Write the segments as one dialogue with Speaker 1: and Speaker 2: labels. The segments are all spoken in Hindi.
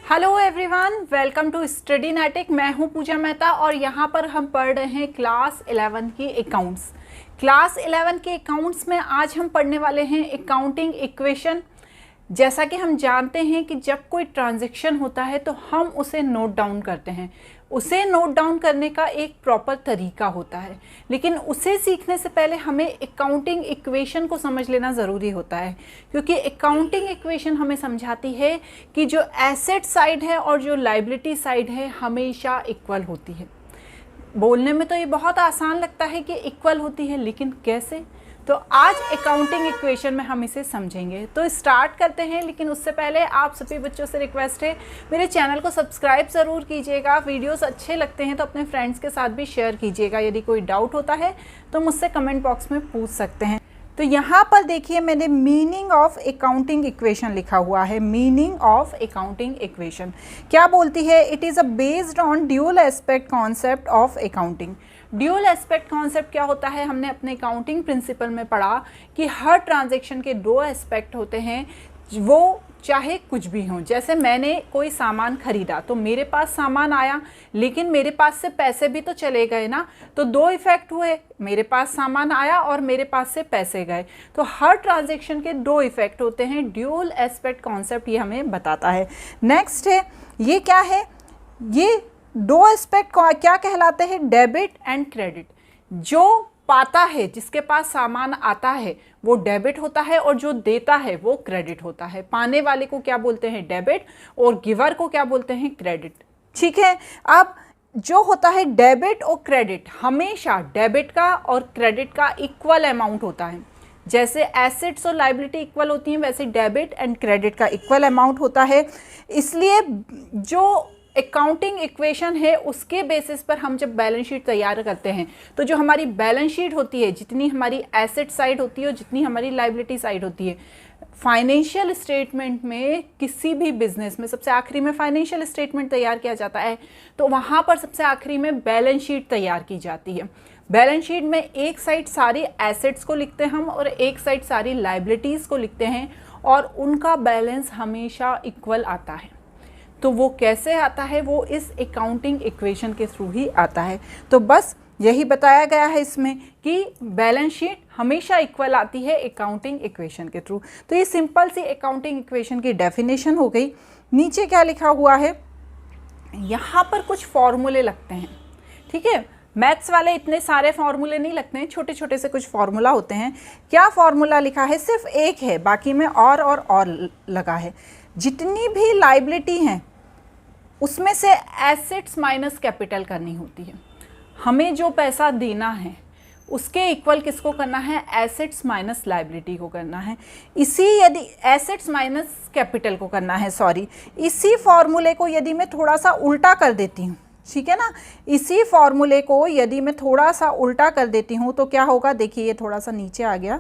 Speaker 1: Hello everyone, welcome to Studynetic. मैं हूं पूजा मेहता और यहां पर हम पढ़ रहे हैं क्लास 11 की अकाउंट्स। क्लास 11 के अकाउंट्स में आज हम पढ़ने वाले हैं अकाउंटिंग इक्वेशन। जैसा कि हम जानते हैं कि जब कोई ट्रांजैक्शन होता है तो हम उसे नोट डाउन करते हैं। उसे नोट डाउन करने का एक प्रॉपर तरीका होता है, लेकिन उसे सीखने से पहले हमें अकाउंटिंग इक्वेशन को समझ लेना ज़रूरी होता है, क्योंकि अकाउंटिंग इक्वेशन हमें समझाती है कि जो एसेट साइड है और जो लायबिलिटी साइड है हमेशा इक्वल होती है। बोलने में तो ये बहुत आसान लगता है कि इक्वल होती है, लेकिन कैसे? तो आज अकाउंटिंग इक्वेशन में हम इसे समझेंगे। तो स्टार्ट करते हैं, लेकिन उससे पहले आप सभी बच्चों से रिक्वेस्ट है, मेरे चैनल को सब्सक्राइब ज़रूर कीजिएगा। वीडियोस अच्छे लगते हैं तो अपने फ्रेंड्स के साथ भी शेयर कीजिएगा। यदि कोई डाउट होता है तो मुझसे कमेंट बॉक्स में पूछ सकते हैं। तो यहाँ पर देखिए, मैंने मीनिंग ऑफ अकाउंटिंग इक्वेशन लिखा हुआ है। मीनिंग ऑफ अकाउंटिंग इक्वेशन क्या बोलती है? It is a based on dual aspect concept of accounting. Dual aspect concept क्या होता है? हमने अपने अकाउंटिंग प्रिंसिपल में पढ़ा कि हर ट्रांजैक्शन के दो एस्पेक्ट होते हैं, वो चाहे कुछ भी हो। जैसे मैंने कोई सामान खरीदा तो मेरे पास सामान आया, लेकिन मेरे पास से पैसे भी तो चले गए ना। तो दो इफेक्ट हुए, मेरे पास सामान आया और मेरे पास से पैसे गए। तो हर ट्रांजैक्शन के दो इफेक्ट होते हैं। ड्यूअल एस्पेक्ट कॉन्सेप्ट ये हमें बताता है। नेक्स्ट है, ये क्या है? ये दो एस्पेक्ट क्या कहलाते हैं? Debit and credit. जो पाता है, जिसके पास सामान आता है, वो डेबिट होता है, और जो देता है वो क्रेडिट होता है। पाने वाले को क्या बोलते हैं? डेबिट, और गिवर को क्या बोलते हैं? क्रेडिट। ठीक है। अब जो होता है डेबिट और क्रेडिट, हमेशा डेबिट का और क्रेडिट का इक्वल अमाउंट होता है। जैसे एसेट्स और लायबिलिटी इक्वल होती हैं, वैसे डेबिट एंड क्रेडिट का इक्वल अमाउंट होता है। इसलिए जो अकाउंटिंग इक्वेशन है उसके बेसिस पर हम जब बैलेंस शीट तैयार करते हैं, तो जो हमारी बैलेंस शीट होती है, जितनी हमारी एसेट साइड होती है और जितनी हमारी लायबिलिटी साइड होती है, फाइनेंशियल स्टेटमेंट में, किसी भी बिजनेस में सबसे आखिरी में फाइनेंशियल स्टेटमेंट तैयार किया जाता है, तो वहाँ पर सबसे आखिरी में बैलेंस शीट तैयार की जाती है। बैलेंस शीट में एक साइड सारी एसेट्स को लिखते हैं हम और एक साइड सारी लायबिलिटीज़ को लिखते हैं, और उनका बैलेंस हमेशा इक्वल आता है। तो वो कैसे आता है? वो इस अकाउंटिंग इक्वेशन के थ्रू ही आता है। तो बस यही बताया गया है इसमें कि बैलेंस शीट हमेशा इक्वल आती है अकाउंटिंग इक्वेशन के थ्रू। तो ये सिंपल सी अकाउंटिंग इक्वेशन की डेफिनेशन हो गई। नीचे क्या लिखा हुआ है? यहाँ पर कुछ फॉर्मूले लगते हैं। ठीक है, मैथ्स वाले इतने सारे फॉर्मूले नहीं लगते हैं, छोटे छोटे से कुछ फॉर्मूला होते हैं। क्या फॉर्मूला लिखा है? सिर्फ एक है, बाकी में और लगा है। जितनी भी लायबिलिटी हैं उसमें से एसेट्स माइनस कैपिटल करनी होती है। हमें जो पैसा देना है उसके इक्वल किसको करना है? एसेट्स माइनस लायबिलिटी को करना है। यदि एसेट्स माइनस कैपिटल को करना है, सॉरी, इसी फॉर्मूले को यदि मैं थोड़ा सा उल्टा कर देती हूँ, ठीक है ना, इसी फॉर्मूले को यदि मैं थोड़ा सा उल्टा कर देती हूँ तो क्या होगा? देखिए, ये थोड़ा सा नीचे आ गया।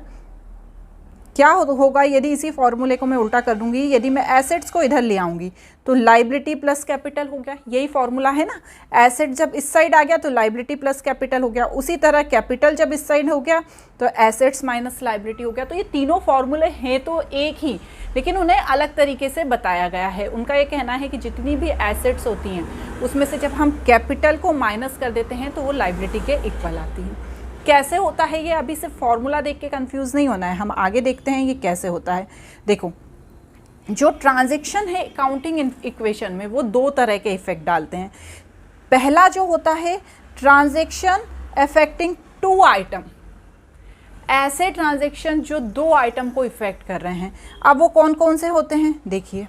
Speaker 1: क्या होगा यदि इसी फॉर्मूले को मैं उल्टा कर दूंगी? यदि मैं एसेट्स को इधर ले आऊंगी तो लायबिलिटी प्लस कैपिटल हो गया। यही फॉर्मूला है ना। एसेट जब इस साइड आ गया तो लायबिलिटी प्लस कैपिटल हो गया। उसी तरह कैपिटल जब इस साइड हो गया तो एसेट्स माइनस लायबिलिटी हो गया। तो ये तीनों फॉर्मूले हैं तो एक ही, लेकिन उन्हें अलग तरीके से बताया गया है। उनका ये कहना है कि जितनी भी एसेट्स होती हैं उसमें से जब हम कैपिटल को माइनस कर देते हैं तो वो लायबिलिटी के इक्वल आती हैं। कैसे होता है ये? अभी सिर्फ फॉर्मूला देख के कंफ्यूज नहीं होना है, हम आगे देखते हैं ये कैसे होता है। देखो, जो ट्रांजैक्शन है अकाउंटिंग इक्वेशन में, वो दो तरह के इफेक्ट डालते हैं। पहला जो होता है ट्रांजैक्शन अफेक्टिंग टू आइटम, ऐसे ट्रांजैक्शन जो दो आइटम को इफेक्ट कर रहे हैं। अब वो कौन कौन से होते हैं? देखिए,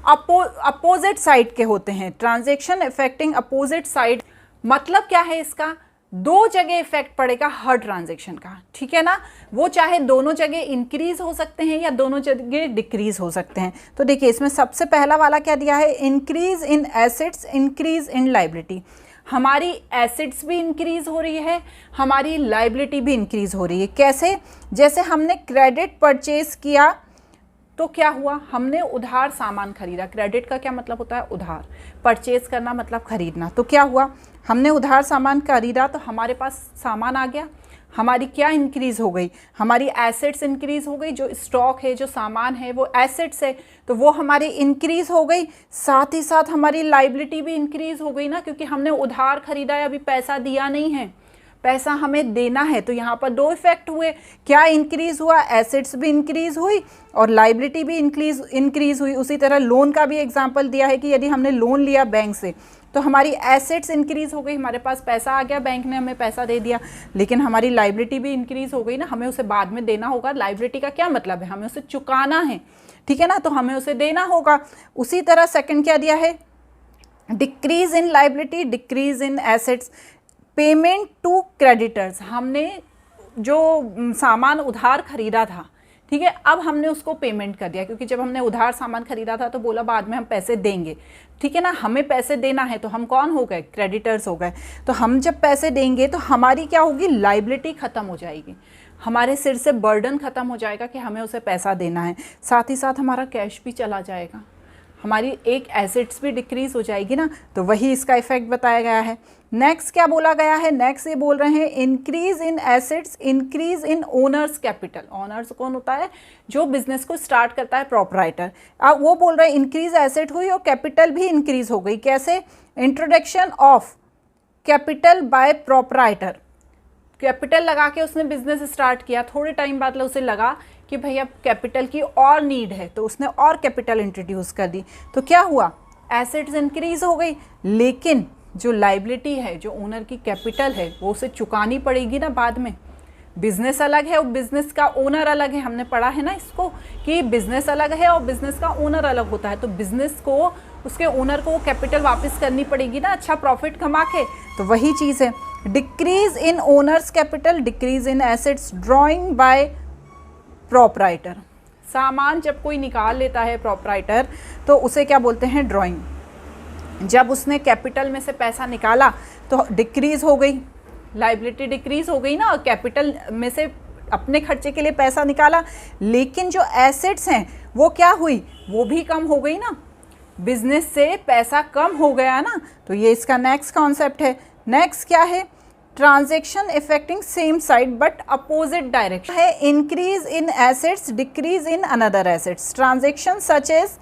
Speaker 1: अपोजिट साइड के होते हैं। ट्रांजैक्शन अफेक्टिंग अपोजिट साइड मतलब क्या है इसका? दो जगह इफेक्ट पड़ेगा हर ट्रांजैक्शन का, ठीक है ना। वो चाहे दोनों जगह इंक्रीज हो सकते हैं या दोनों जगह डिक्रीज हो सकते हैं। तो देखिए, इसमें सबसे पहला वाला क्या दिया है? Increase in assets, increase in liability. हमारी एसेट्स भी इंक्रीज हो रही है, हमारी लायबिलिटी भी इंक्रीज हो रही है। कैसे? जैसे हमने क्रेडिट परचेज किया तो क्या हुआ? हमने उधार सामान खरीदा। क्रेडिट का क्या मतलब होता है? उधार। परचेज करना मतलब खरीदना। तो क्या हुआ? हमने उधार सामान खरीदा तो हमारे पास सामान आ गया। हमारी क्या इंक्रीज हो गई, हमारी एसेट्स इंक्रीज हो गई, जो स्टॉक है, जो सामान है वो एसेट्स है, तो वो हमारी इंक्रीज हो गई। साथ ही साथ हमारी लाइबिलिटी भी इंक्रीज हो गई ना, क्योंकि हमने उधार खरीदा है, अभी पैसा दिया नहीं है, पैसा हमें देना है। तो यहाँ पर दो इफेक्ट हुए, क्या इंक्रीज हुआ, एसेट्स भी इंक्रीज हुई और लाइबिलिटी भी इंक्रीज हुई। उसी तरह लोन का भी एग्जांपल दिया है कि यदि हमने लोन लिया बैंक से तो हमारी एसेट्स इंक्रीज हो गई, हमारे पास पैसा आ गया, बैंक ने हमें पैसा दे दिया, लेकिन हमारी लाइबिलिटी भी इंक्रीज हो गई ना, हमें उसे बाद में देना होगा। लाइबिलिटी का क्या मतलब है, हमें उसे चुकाना है, ठीक है ना, तो हमें उसे देना होगा। उसी तरह सेकंड क्या दिया है, decrease in liability, decrease in assets, payment to creditors, हमने जो सामान उधार खरीदा था, ठीक है, अब हमने उसको पेमेंट कर दिया, क्योंकि जब हमने उधार सामान खरीदा था तो बोला बाद में हम पैसे देंगे, ठीक है ना, हमें पैसे देना है, तो हम कौन हो गए, क्रेडिटर्स हो गए। तो हम जब पैसे देंगे तो हमारी क्या होगी, लाइबिलिटी ख़त्म हो जाएगी, हमारे सिर से बर्डन ख़त्म हो जाएगा कि हमें उसे पैसा देना है। साथ ही साथ हमारा कैश भी चला जाएगा, हमारी एक एसेट्स भी डिक्रीज हो जाएगी ना, तो वही इसका इफेक्ट बताया गया है। नेक्स्ट क्या बोला गया है, नेक्स्ट ये बोल रहे हैं increase in assets, increase in owners capital. Owners कौन होता है, जो बिजनेस को स्टार्ट करता है, प्रोपराइटर। अब वो बोल रहे हैं इंक्रीज एसेट हुई और कैपिटल भी इंक्रीज हो गई। कैसे, introduction of capital by proprietor, capital लगा के उसने बिजनेस स्टार्ट किया, थोड़े टाइम बाद उसे लगा कि भाई अब कैपिटल की और नीड है, तो उसने और कैपिटल इंट्रोड्यूस कर दी, तो क्या हुआ, एसेट्स इंक्रीज हो गई, लेकिन जो लाइबिलिटी है, जो ओनर की कैपिटल है, वो उसे चुकानी पड़ेगी ना बाद में। बिजनेस अलग है और बिजनेस का ओनर अलग है, हमने पढ़ा है ना इसको कि बिजनेस अलग है और बिजनेस का ओनर अलग होता है, तो बिजनेस को उसके ओनर को वो कैपिटल वापस करनी पड़ेगी ना, अच्छा प्रॉफिट कमा के, तो वही चीज़ है। Decrease in owners capital, decrease in assets, drawing bye proprietor. सामान जब कोई निकाल लेता है प्रोपराइटर तो उसे क्या बोलते हैं, ड्रॉइंग। जब उसने कैपिटल में से पैसा निकाला तो डिक्रीज हो गई, लाइबिलिटी डिक्रीज हो गई ना, और कैपिटल में से अपने खर्चे के लिए पैसा निकाला, लेकिन जो एसेट्स हैं वो क्या हुई, वो भी कम हो गई ना, बिजनेस से पैसा कम हो गया ना, तो ये इसका नेक्स्ट कॉन्सेप्ट है। नेक्स्ट क्या है, transaction affecting same side but opposite direction है, increase in assets, decrease in another assets. Transaction such as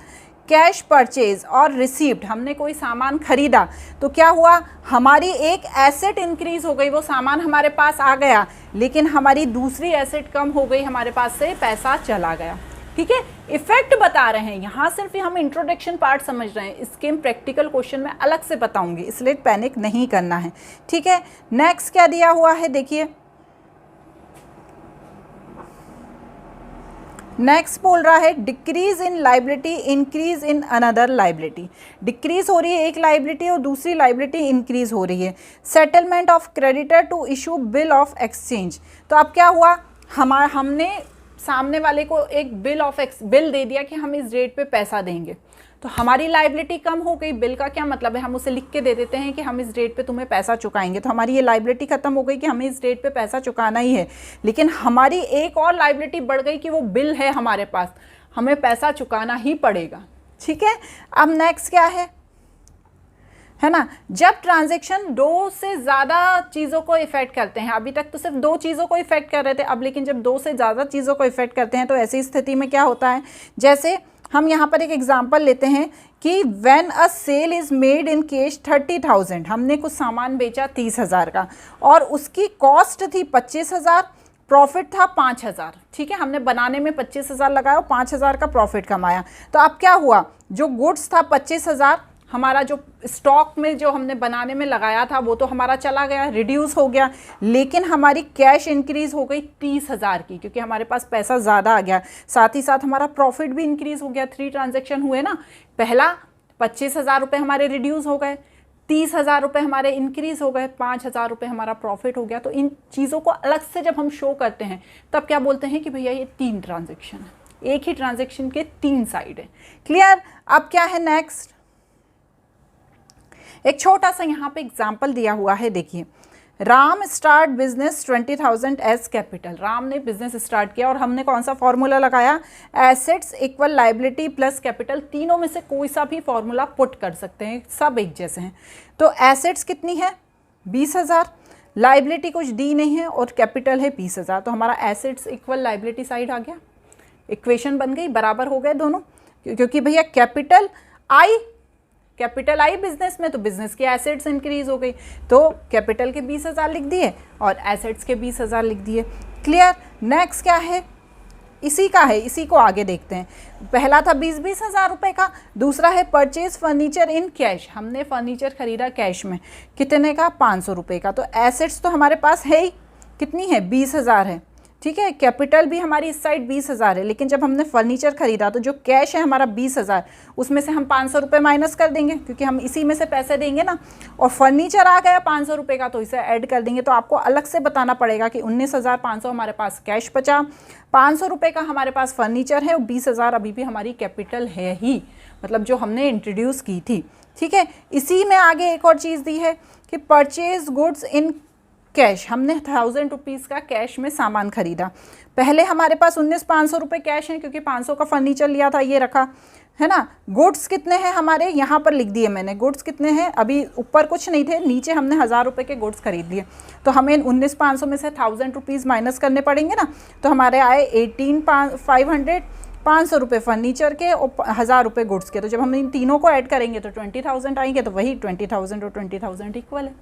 Speaker 1: cash purchase और रिसीव्ड, हमने कोई सामान खरीदा तो क्या हुआ, हमारी एक एसेट इंक्रीज हो गई, वो सामान हमारे पास आ गया, लेकिन हमारी दूसरी एसेट कम हो गई, हमारे पास से पैसा चला गया, ठीक है। इफेक्ट बता रहे हैं यहाँ, सिर्फ हम इंट्रोडक्शन पार्ट समझ रहे हैं, इसके प्रैक्टिकल क्वेश्चन में अलग से बताऊंगी, इसलिए पैनिक नहीं करना है, ठीक है। नेक्स्ट क्या दिया हुआ है, देखिए नेक्स्ट बोल रहा है decrease in liability, increase in another liability. Decrease हो रही है एक लाइबिलिटी और दूसरी लाइबिलिटी इंक्रीज हो रही है। Settlement of creditor to issue bill of exchange, तो अब क्या हुआ, हमने सामने वाले को एक बिल दे दिया कि हम इस डेट पे पैसा देंगे, तो हमारी लाइबिलिटी कम हो गई। बिल का क्या मतलब है, हम उसे लिख के दे देते हैं कि हम इस डेट पे तुम्हें पैसा चुकाएंगे, तो हमारी ये लाइबिलिटी खत्म हो गई कि हमें इस डेट पे पैसा चुकाना ही है, लेकिन हमारी एक और लाइबिलिटी बढ़ गई कि वो बिल है हमारे पास, हमें पैसा चुकाना ही पड़ेगा, ठीक है। अब नेक्स्ट क्या है ना, जब ट्रांजैक्शन दो से ज़्यादा चीज़ों को इफेक्ट करते हैं, अभी तक तो सिर्फ दो चीज़ों को इफेक्ट कर रहे थे, अब लेकिन जब दो से ज़्यादा चीज़ों को इफेक्ट करते हैं तो ऐसी स्थिति में क्या होता है, जैसे हम यहाँ पर एक एग्जांपल लेते हैं कि when a sale is made in cash 30,000, हमने कुछ सामान बेचा 30,000 का और उसकी कॉस्ट थी 25,000, प्रॉफिट था 5,000, ठीक है, हमने बनाने में 25,000 लगाया और 5,000 का प्रॉफिट कमाया। तो अब क्या हुआ, जो गुड्स था 25,000, हमारा जो स्टॉक में जो हमने बनाने में लगाया था वो तो हमारा चला गया, रिड्यूस हो गया, लेकिन हमारी कैश इंक्रीज हो गई 30,000 की, क्योंकि हमारे पास पैसा ज़्यादा आ गया। साथ ही साथ हमारा प्रॉफिट भी इंक्रीज हो गया, 3 ट्रांजेक्शन हुए ना, पहला 25,000 रुपये हमारे रिड्यूस हो गए, 30,000 रुपये हमारे इंक्रीज हो गए, 5,000 रुपये हमारा प्रॉफिट हो गया। तो इन चीज़ों को अलग से जब हम शो करते हैं तब क्या बोलते हैं कि भैया ये 3 ट्रांजेक्शन है, एक ही ट्रांजेक्शन के 3 साइड है। क्लियर। अब क्या है नेक्स्ट, एक छोटा सा यहाँ पे एग्जाम्पल दिया हुआ है, देखिए Ram start business 20,000 as capital. Ram ने बिजनेस स्टार्ट किया और हमने कौन सा फॉर्मूला लगाया, assets equal liability plus capital, तीनों में से कोई सा भी फॉर्मूला पुट कर सकते हैं, सब एक जैसे हैं। तो एसेट्स कितनी है 20,000, लाइबिलिटी कुछ दी नहीं है और कैपिटल है 20,000, तो हमारा एसेट्स इक्वल लाइबिलिटी साइड आ गया, इक्वेशन बन गई, बराबर हो गए दोनों, क्योंकि भैया कैपिटल आई बिजनेस में, तो बिजनेस की एसेट्स इंक्रीज हो गई, तो कैपिटल के 20,000 लिख दिए और एसेट्स के 20,000 लिख दिए। क्लियर। नेक्स्ट क्या है, इसी का है, इसी को आगे देखते हैं। पहला था 20,000 रुपए का, दूसरा है परचेज फर्नीचर इन कैश, हमने फर्नीचर खरीदा कैश में, कितने का, 500 रुपये का। तो एसेट्स तो हमारे पास है ही, कितनी है, 20,000 है, ठीक है। कैपिटल भी हमारी इस साइड 20,000 है, लेकिन जब हमने फर्नीचर खरीदा तो जो कैश है हमारा 20,000, उसमें से हम 500 रुपये माइनस कर देंगे, क्योंकि हम इसी में से पैसे देंगे ना, और फर्नीचर आ गया 500 रुपये का, तो इसे ऐड कर देंगे। तो आपको अलग से बताना पड़ेगा कि 19,500 हमारे पास कैश बचा, 500 रुपये का हमारे पास फर्नीचर है और 20,000 अभी भी हमारी कैपिटल है ही, मतलब जो हमने इंट्रोड्यूस की थी, ठीक है। इसी में आगे एक और चीज़ दी है कि परचेज गुड्स इन कैश, हमने 1000 रुपीज़ का कैश में सामान खरीदा। पहले हमारे पास 19,500 रुपये कैश हैं, क्योंकि 500 का फर्नीचर लिया था, ये रखा है ना। गुड्स कितने हैं हमारे, यहाँ पर लिख दिए मैंने, गुड्स कितने हैं, अभी ऊपर कुछ नहीं थे, नीचे हमने 1000 रुपये के गुड्स खरीद लिए, तो हमें 19,500 में से 1000 रुपीज़ माइनस करने पड़ेंगे ना, तो हमारे आए 18,500, 500 रुपये फर्नीचर के और 1000 रुपये गुड्स के। तो जब हम इन तीनों को ऐड करेंगे तो 20,000 आएंगे, तो वही 20,000 और 20,000 इक्वल है।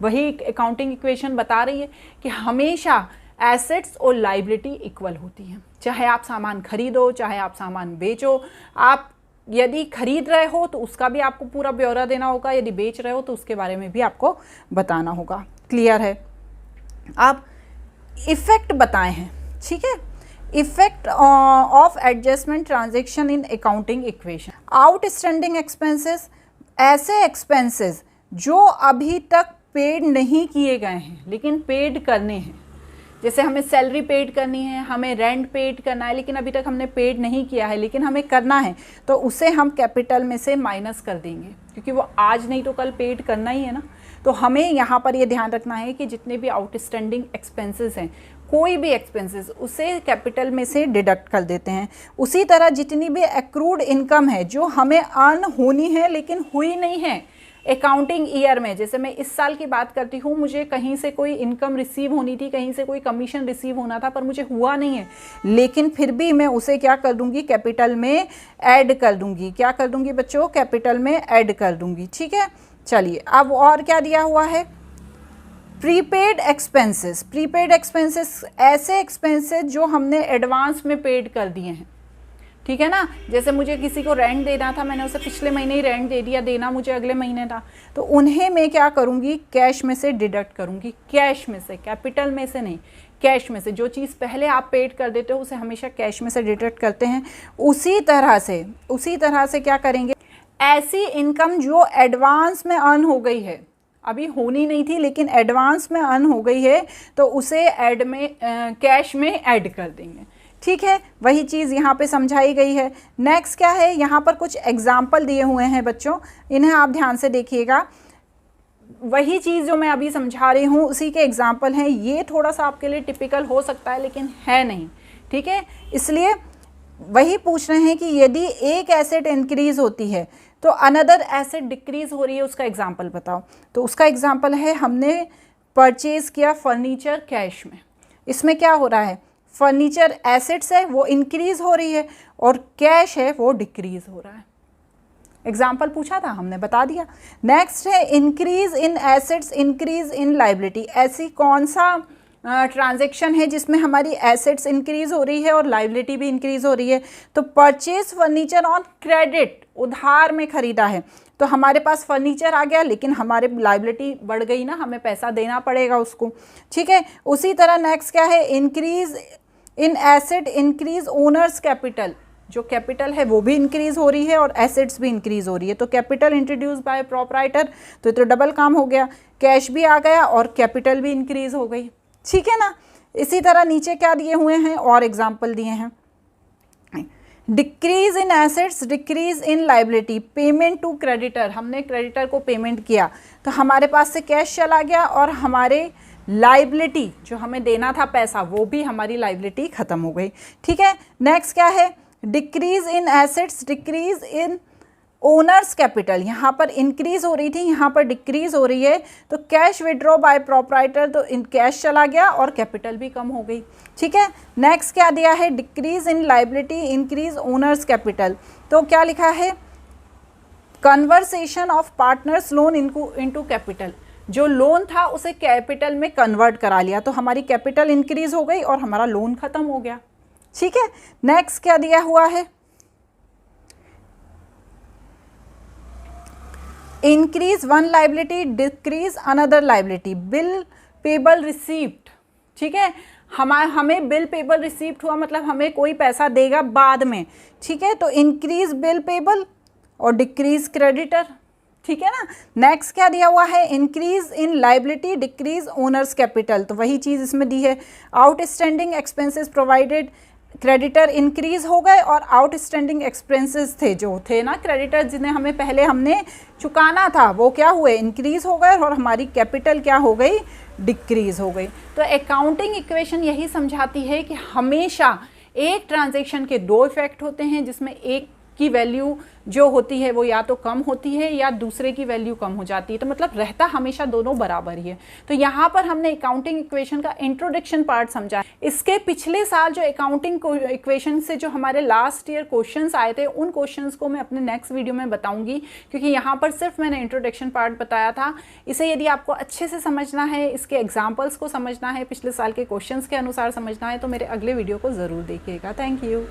Speaker 1: वही अकाउंटिंग इक्वेशन बता रही है कि हमेशा एसेट्स और लाइबिलिटी इक्वल होती हैं, चाहे आप सामान खरीदो, चाहे आप सामान बेचो। आप यदि खरीद रहे हो तो उसका भी आपको पूरा ब्यौरा देना होगा, यदि बेच रहे हो तो उसके बारे में भी आपको बताना होगा। क्लियर है। आप इफेक्ट बताए हैं, ठीक है। Effect of adjustment transaction in accounting equation. Outstanding expenses, ऐसे एक्सपेंसेस जो अभी तक पेड नहीं किए गए हैं लेकिन पेड करने हैं, जैसे हमें सैलरी पेड करनी है, हमें रेंट पेड करना है, लेकिन अभी तक हमने पेड नहीं किया है लेकिन हमें करना है, तो उसे हम कैपिटल में से माइनस कर देंगे, क्योंकि वो आज नहीं तो कल पेड करना ही है ना। तो हमें यहाँ पर ये ध्यान रखना है कि जितने भी आउटस्टैंडिंग एक्सपेंसेस हैं, कोई भी एक्सपेंसेस, उसे कैपिटल में से डिडक्ट कर देते हैं। उसी तरह जितनी भी एक्रूड इनकम है जो हमें अर्न होनी है लेकिन हुई नहीं है अकाउंटिंग ईयर में, जैसे मैं इस साल की बात करती हूँ, मुझे कहीं से कोई इनकम रिसीव होनी थी, कहीं से कोई कमीशन रिसीव होना था, पर मुझे हुआ नहीं है, लेकिन फिर भी मैं उसे क्या कर दूंगी, कैपिटल में ऐड कर दूंगी। क्या कर दूंगी बच्चों, कैपिटल में ऐड कर दूंगी, ठीक है। चलिए अब और क्या दिया हुआ है, प्रीपेड एक्सपेंसेस। प्रीपेड एक्सपेंसेस ऐसे एक्सपेंसेस जो हमने एडवांस में पेड कर दिए हैं, ठीक है ना। जैसे मुझे किसी को रेंट देना था, मैंने उसे पिछले महीने ही रेंट दे दिया, देना मुझे अगले महीने था, तो उन्हें मैं क्या करूँगी, कैश में से डिडक्ट करूँगी, कैश में से, कैपिटल में से नहीं, कैश में से। जो चीज़ पहले आप पेड कर देते हो उसे हमेशा कैश में से डिडक्ट करते हैं। उसी तरह से क्या करेंगे, ऐसी इनकम जो एडवांस में अर्न हो गई है, अभी होनी नहीं थी लेकिन एडवांस में अर्न हो गई है, तो उसे कैश में ऐड कर देंगे, ठीक है। वही चीज़ यहाँ पे समझाई गई है। नेक्स्ट क्या है, यहाँ पर कुछ एग्जाम्पल दिए हुए हैं बच्चों, इन्हें आप ध्यान से देखिएगा। वही चीज़ जो मैं अभी समझा रही हूँ उसी के एग्जाम्पल हैं। ये थोड़ा सा आपके लिए टिपिकल हो सकता है लेकिन है नहीं, ठीक है। इसलिए वही पूछ रहे हैं कि यदि एक एसेट इंक्रीज होती है तो अनदर एसेट डिक्रीज हो रही है, उसका एग्जाम्पल बताओ। तो उसका एग्जाम्पल है, हमने परचेज किया फर्नीचर कैश में, इसमें क्या हो रहा है, फर्नीचर एसेट्स है वो इंक्रीज हो रही है और कैश है वो डिक्रीज हो रहा है। एग्जाम्पल पूछा था हमने, बता दिया। नेक्स्ट है increase in assets, increase in liability. ऐसी कौन सा ट्रांजैक्शन है जिसमें हमारी एसेट्स इंक्रीज हो रही है और लाइबिलिटी भी इंक्रीज हो रही है। तो परचेज फर्नीचर ऑन क्रेडिट, उधार में खरीदा है, तो हमारे पास फर्नीचर आ गया लेकिन हमारे लाइबिलिटी बढ़ गई ना, हमें पैसा देना पड़ेगा उसको, ठीक है। उसी तरह नेक्स्ट क्या है, increase in asset, increase owners capital, जो कैपिटल है वो भी इंक्रीज हो रही है और एसेट्स भी इंक्रीज हो रही है। तो कैपिटल इंट्रोड्यूस बाय प्रोपराइटर, तो डबल काम हो गया, कैश भी आ गया और कैपिटल भी इंक्रीज हो गई, ठीक है ना। इसी तरह नीचे क्या दिए हुए हैं और एग्जाम्पल दिए हैं, decrease in assets, decrease in liability, payment to creditor, हमने क्रेडिटर को पेमेंट किया तो हमारे पास से कैश चला गया और हमारे लाइबिलिटी जो हमें देना था पैसा वो भी हमारी लाइबिलिटी खत्म हो गई, ठीक है। नेक्स्ट क्या है, decrease in assets, decrease in owners capital यहाँ पर इंक्रीज हो रही थी, यहाँ पर डिक्रीज हो रही है, तो कैश विड्रॉ बाय प्रोप्राइटर, तो इन कैश चला गया और कैपिटल भी कम हो गई। ठीक है, नेक्स्ट क्या दिया है, decrease in liability increase owners capital, तो क्या लिखा है, conversation of partners loan into capital, जो लोन था उसे कैपिटल में कन्वर्ट करा लिया, तो हमारी कैपिटल इंक्रीज हो गई और हमारा लोन खत्म हो गया। ठीक है, नेक्स्ट क्या दिया हुआ है, increase one liability decrease another liability, bill payable receipt. ठीक है, हमें बिल पेबल रिसीप्ट हुआ, मतलब हमें कोई पैसा देगा बाद में। ठीक है, तो इंक्रीज बिल पेबल और डिक्रीज क्रेडिटर। ठीक है ना, नेक्स्ट क्या दिया हुआ है, इंक्रीज इन लाइबिलिटी डिक्रीज ओनर्स कैपिटल, तो वही चीज़ इसमें दी है, outstanding expenses provided, creditor increase हो गए और आउटस्टैंडिंग एक्सपेंसेस थे जो थे ना क्रेडिटर जिन्हें हमने पहले चुकाना था, वो क्या हुए, इंक्रीज हो गए और हमारी कैपिटल क्या हो गई, डिक्रीज हो गई। तो अकाउंटिंग इक्वेशन यही समझाती है कि हमेशा एक ट्रांजैक्शन के दो इफेक्ट होते हैं, जिसमें एक की वैल्यू जो होती है वो या तो कम होती है या दूसरे की वैल्यू कम हो जाती है, तो मतलब रहता हमेशा दोनों बराबर ही है। तो यहाँ पर हमने अकाउंटिंग इक्वेशन का इंट्रोडक्शन पार्ट समझा। इसके पिछले साल जो अकाउंटिंग इक्वेशन से जो हमारे लास्ट ईयर क्वेश्चंस आए थे, उन क्वेश्चंस को मैं अपने नेक्स्ट वीडियो में बताऊंगी, क्योंकि यहाँ पर सिर्फ मैंने इंट्रोडक्शन पार्ट बताया था। इसे यदि आपको अच्छे से समझना है, इसके एग्जाम्पल्स को समझना है, पिछले साल के क्वेश्चंस के अनुसार समझना है, तो मेरे अगले वीडियो को ज़रूर देखिएगा। Thank you.